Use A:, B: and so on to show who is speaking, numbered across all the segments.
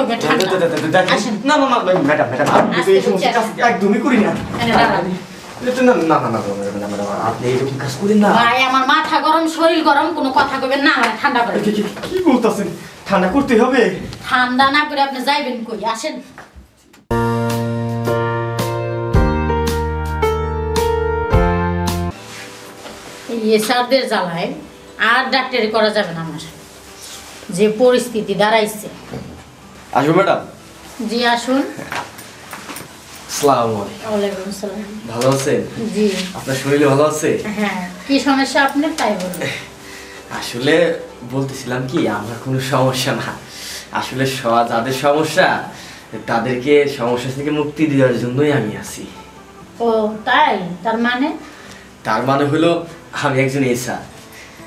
A: করবে ঠান্ডা। আসেন।
B: না না না ম্যাডাম ম্যাডাম আমি তো এই সমস্ত কাজ একদমই করি না। না না না না ম্যাডাম আপনি এরকম কাজ করেন না।
A: ভাই আমার মাথা গরম, শরীর গরম, কোনো কথা কইবেন না, আমার ঠান্ডা করে।
B: কি বলতাছেন? ঠান্ডা করতে হবে?
A: ঠান্ডা না করে আপনি যাইবেন কই? আসেন। এই সারদের জ্বালায় আর ডাক্তারি করা যাবে না আমার, যে পরিস্থিতি দাঁড়াইছে।
B: আসবো ম্যাডাম?
A: জি আসুন।
B: আসসালামু আলাইকুম।
A: ওয়ালাইকুম আসসালাম।
B: ভালো আছেন?
A: জি।
B: আপনার শরীর ভালো আছে?
A: হ্যাঁ, কি সমস্যা আপনার তাই বলুন।
B: আসলে বলতেছিলাম কি, আমার কোনো সমস্যা না, আসলে যাদের সমস্যা তাদেরকে সমস্যা থেকে মুক্তি দেওয়ার জন্যই আমি আছি।
A: ও তাই? তার মানে
B: হলো আমি একজন এসা।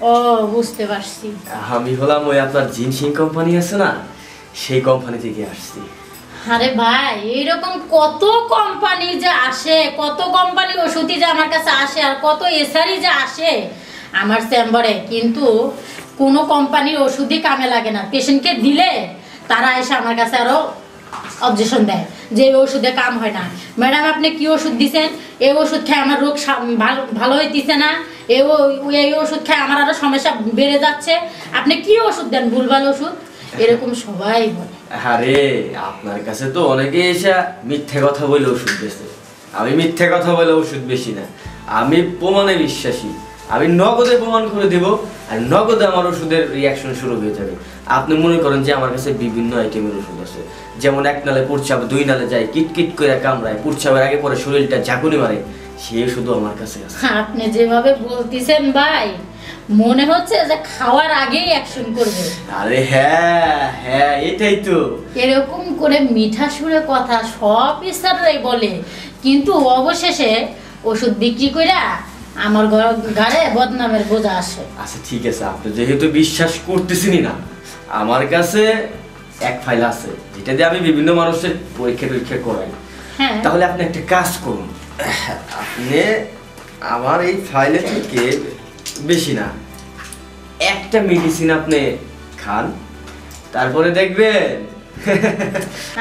A: ও বুঝতে পারছি।
B: আমি হলাম ওই আপনার জিনসিং কোম্পানি আছে না, সেই কোম্পানি থেকে আসছি।
A: আরে ভাই, এইরকম কত কোম্পানি যে আসে, কত কোম্পানি ওষুধই যে আমার কাছে আসে, আর কত এসআরই যে আসে আমার চেম্বারে, কিন্তু কোনো কোম্পানির ওষুধই কামে লাগে না। পেশেন্টকে দিলে তারা এসে আমার কাছে আরো অবজেকশন দেয় যে এই ওষুধে কাম হয় না। ম্যাডাম আপনি কি ওষুধ দিছেন? এই ওষুধ খেয়ে আমার রোগ ভালো হইতেছে না, এই ওষুধ খেয়ে আমার আরো সমস্যা বেড়ে যাচ্ছে, আপনি কি ওষুধ দেন? ভুলভাল ওষুধ, এরকম সবাই বলে।
B: আরে আপনার কাছে তো অনেকে এসে মিথ্যে কথা বলে ওষুধ বেচে। আমি মিথ্যে কথা বলে ওষুধ বেশি না, আমি প্রমাণে বিশ্বাসী। আমি নগদে প্রমাণ করে দেব, আর নগদে আমার ওষুধের রিয়াকশন শুরু হয়ে যাবে। আপনি মনে করেন যে আমার কাছে বিভিন্ন আইটেমের ওষুধ আছে, যেমন এক নালে পুরচাপ, দুই নালে যায় কিটকিট করে কামড়ায়, পুরচাপের আগে পরে শরীরটা ঝাঁকুনি মারে, সে শুধু আমার কাছে আছে।
A: আপনি যেভাবে বলতেছেন ভাই, মনে হচ্ছে যে খাওয়ার আগেই অ্যাকশন করবে।
B: আরে হ্যাঁ হ্যাঁ, এটাই তো।
A: এরকম করে মিঠা সুরে কথা সব স্যাররাই বলে, কিন্তু অবশেষে ওষুধ বিক্রি কইরা আমার ঘরে বদনামের বোঝা আসে।
B: আচ্ছা ঠিক আছে, আপনি যেহেতু বিশ্বাস করতেছেনই না, আমার কাছে এক ফাইল আছে যেটা দিয়ে আমি বিভিন্ন মানুষের পরীক্ষা করাই।
A: হ্যাঁ,
B: তাহলে আপনি একটা কাজ করুন, আপনি আমার এই ফাইলে থেকে বেশি না একটা মেডিসিন আপনি খান, তারপরে দেখবেন।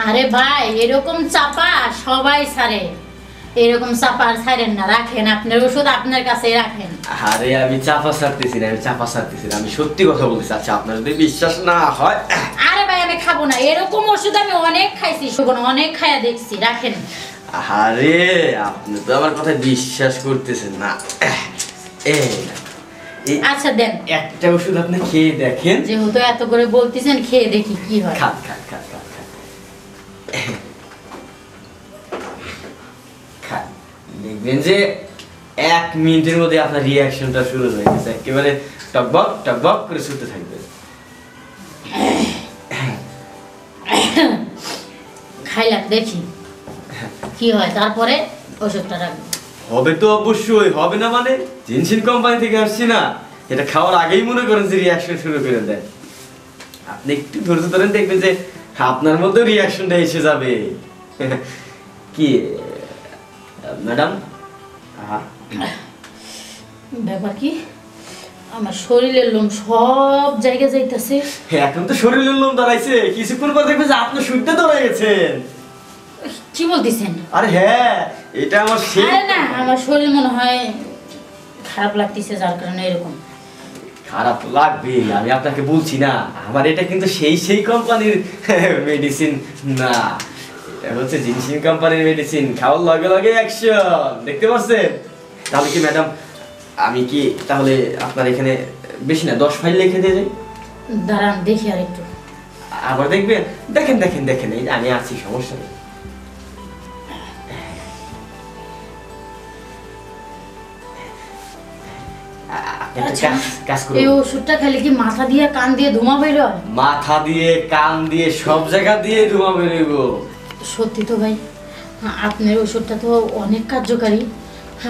A: আরে ভাই এরকম চাপা সবাই ছাড়ে, এরকম চাপা আর ছাড়েন না, রাখেন আপনার ওষুধ আপনার কাছেই রাখেন।
B: আরে আমি চাপা ছাড়তেছি না, আমি সত্যি কথা বলতেছি। আচ্ছা আপনার যদি বিশ্বাস না হয়,
A: আরে ভাই আমি খাবো না, এরকম ওষুধ আমি অনেক খাইছি, অনেক খাইয়া দেখছি, রাখেন।
B: আরে আপনি তো আমার কথা বিশ্বাস করতেছেন না।
A: আচ্ছা দেন,
B: একটা ওষুধ আপনি খেয়ে দেখেন।
A: যেহেতু এত করে বলতেছেন খেয়ে দেখি কি হয়।
B: খান খান খান খান খান খান, দেখবেন যে 1 মিনিটের মধ্যে আপনার রিঅ্যাকশনটা শুরু হয়ে গেছে, একেবারে টকবক টকবক করে ছুটতে থাকবে।
A: খাইলাম দেখি কি হয়, তারপরে ওষুধটা রাখবো।
B: হবে তো অবশ্যই, হবে না মানে? জিনসিন কোম্পানি থেকে আসছি না, এটা খাওয়ার আগেই মনে করেন যে রিঅ্যাকশন শুরু করে দেয়। আপনি একটু ধৈর্য ধরেন, দেখবেন যে আপনার মধ্যে রিঅ্যাকশনটা এসে যাবে। কি ম্যাডাম?
A: ব্যাপার কি, আমার শরীরের লোম সব জায়গায় যাইতেছে।
B: এখন তো শরীরের লোম দাঁড়াইছে, কিছুক্ষণ পর দেখবেন যে আপনি শুনতে দাঁড়ায় গেছেন।
A: কি বলতেছেন?
B: আরে হ্যাঁ, এটা আমার
A: আরে না, আমার শরীর মনে হয় খারাপ লাগতেছে, যার কারণে এরকম।
B: খারাপ লাগবে, আমি আপনাকে বলছি না, আমার এটা কিন্তু সেই কোম্পানির মেডিসিন না, এটা হচ্ছে জিনসিন কোম্পানির মেডিসিন। খাওয়ার লগে লগে অ্যাকশন, দেখতে পাচ্ছেন? তাহলে কি ম্যাডাম, আমি কি তাহলে আপনার এখানে বেশি না 10 ফাইল লিখে দিয়ে যাই?
A: দাঁড়ান দেখি আর একটু।
B: আবার দেখবেন? দেখেন দেখেন দেখেন, এই আমি আছি, সমস্যা নেই।
A: এই ওষুধটা খেলে কি মাথা দিয়ে কান দিয়ে ধোঁয়া বের হয়?
B: মাথা দিয়ে কান দিয়ে সব জায়গা দিয়ে ধোঁয়া বেরোইব।
A: সত্যি তো ভাই, আপনার ওষুধটা তো অনেক কার্যকারী।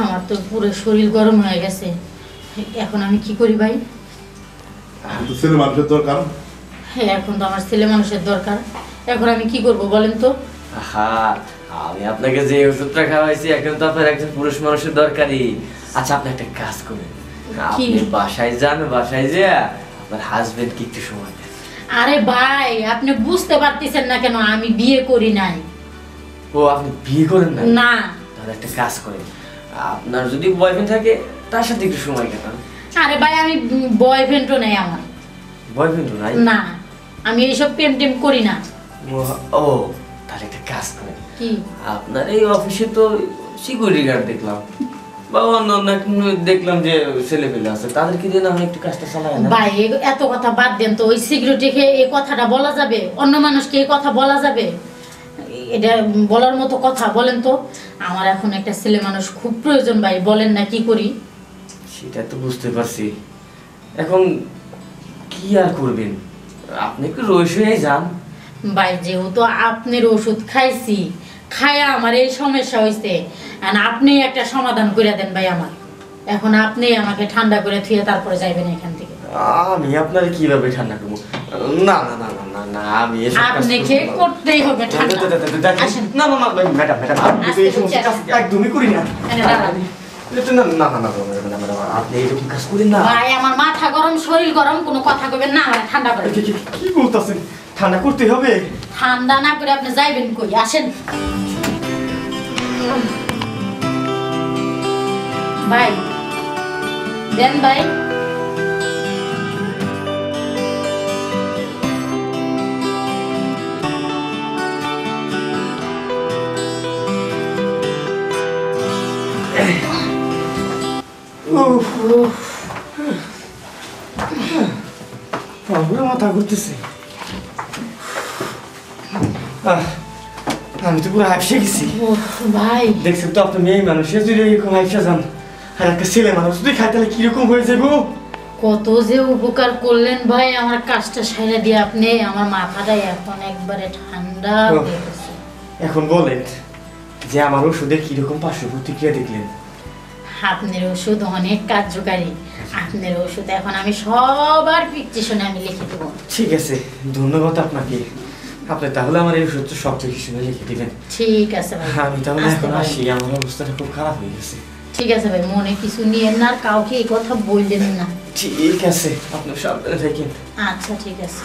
A: আমার তো পুরো শরীর গরম হয়ে গেছে, এখন আমি কি করি ভাই?
C: ছেলে মানুষের দরকার।
A: হ্যাঁ, এখন তো আমার ছেলে মানুষের দরকার, এখন আমি কি করব বলেন তো?
B: হ্যাঁ, আমি আপনাকে যে ওষুধটা খাওয়াইছি, এখন তো আপনার একজন পুরুষ মানুষের দরকারই। আচ্ছা আপনি একটা কাজ করেন, আপনি বাসায় যান, বাসায় যেয়ে আপনার হাজবেন্ডকে একটু সময় দেন।
A: আরে ভাই আপনি বুঝতে পারতেছেন না কেন, আমি বিয়ে করি নাই।
B: ও আপনি বিয়ে করেন না?
A: না।
B: তাহলে একটা কাজ করেন, আপনার যদি বয়ফ্রেন্ড থাকে তার সাথে একটু সময় কাটান।
A: আরে ভাই আমি বয়ফ্রেন্ডও নাই আমার।
B: বয়ফ্রেন্ড নাই?
A: না, আমি এইসব প্রেম টেম করি না।
B: ও তাহলে একটা কাজ করেন,
A: কি?
B: আপনার এই অফিসে তো সিকিউরিটি গার্ড দেখলাম বা অন্য অন্য দেখলাম যে ছেলে পেলে আছে, তাদেরকে দিয়ে না একটু কাজটা চালায় না?
A: ভাই এত কথা বাদ দেন তো, ওই সিকিউরিটিকে এই কথাটা বলা যাবে? অন্য মানুষকে এই কথা বলা যাবে? এটা বলার মতো কথা বলেন তো? আমার এখন একটা ছেলে মানুষ খুব প্রয়োজন ভাই, বলেন না কি করি?
B: সেটা তো বুঝতে পারছি, এখন কি আর করবেন, আপনি একটু রসুই যান।
A: ভাই যেহেতু আপনার ওষুধ খাইছি, খায়া আমার এই সমস্যা হয়েছে, আর আপনি একটা সমাধান করে দেন ভাই আমার। এখন আপনি আমাকে ঠান্ডা করে থুয়ে তারপরে যাইবেন এখান থেকে।
B: আমি আপনার কিভাবে ঠান্ডা করবো? না না না না না না, আমি এসব কাজ
A: আপনাকে করতেই হবে ঠান্ডা। আসেন।
B: না না না ম্যাডাম ম্যাডাম, আমি তো এই সমস্ত কাজ একদমই করি না।
A: এনে দাঁড়ান।
B: না না না না ম্যাডাম, আপনি এইরকম কাজ করেন না।
A: ভাই আমার মাথা গরম, শরীর গরম, কোনো কথা কইবেন না, আমার ঠান্ডা করে।
B: কি বলতেছেন? ঠান্ডা করতে হবে?
A: ঠান্ডা না করে আপনি যাইবেন কই? আসেন ভাই, দেন ভাই।
B: মাথা ঘুরতেছে, আমি তো পুরো হাইপসে গেছি।
A: ভাই
B: দেখছেন তো আপনি মেয়ে মানুষ, যদি এরকম হাইপসে যান, আর একটা ছেলে মানুষ যদি খাই তাহলে কিরকম হয়ে যাবো?
A: কত যে উপকার করলেন ভাই, আমার কাজটা সাইরা দিয়ে আপনি। আমার মাথাটা এখন একবারে ঠান্ডা হয়ে গেছে।
B: এখন বলেন যে আমার ওষুধে কিরকম পার্শ্ব প্রতিক্রিয়া দেখলেন?
A: আপনার ওষুধ অনেক কার্যকারী। আপনার ওষুধ এখন আমি সবার প্রেসক্রিপশনে আমি লিখে দেবো।
B: ঠিক আছে, ধন্যবাদ আপনাকে। আপনি তাহলে আমার এই ওষুধ সব প্রেসক্রিপশনে লিখে দিবেন।
A: ঠিক আছে ভাই,
B: আমি তাহলে
A: আসতে
B: এখন
A: পারেন।
B: আসি, আমার অবস্থাটা খুব খারাপ হয়ে গেছে।
A: ঠিক আছে ভাই, মনে কিছু নিয়েন না, আর কাউকে এই কথা বললেন না।
B: ঠিক আছে, আপনি সাবধানে থাকেন।
A: আচ্ছা ঠিক আছে,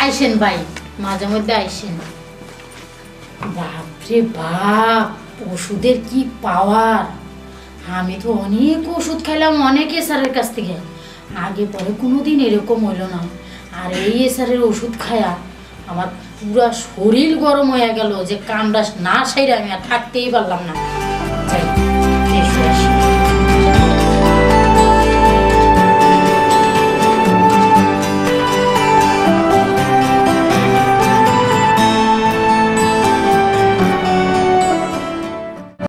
A: আইসেন ভাই, মাঝে মধ্যে আইসেন। বাপরে বাপ, ওষুধের কি পাওয়ার! আমি তো অনেক ওষুধ খাইলাম অনেক এসারের কাছ থেকে, আগে পরে কোনোদিন এরকম হইলো না। আর এই এসারের ওষুধ খায়া আমার পুরা শরীর গরম হয়ে গেল, যে কামড়া না সাইরে আমি আর থাকতেই পারলাম না। যাই, ফ্রেশ হয়ে আসি।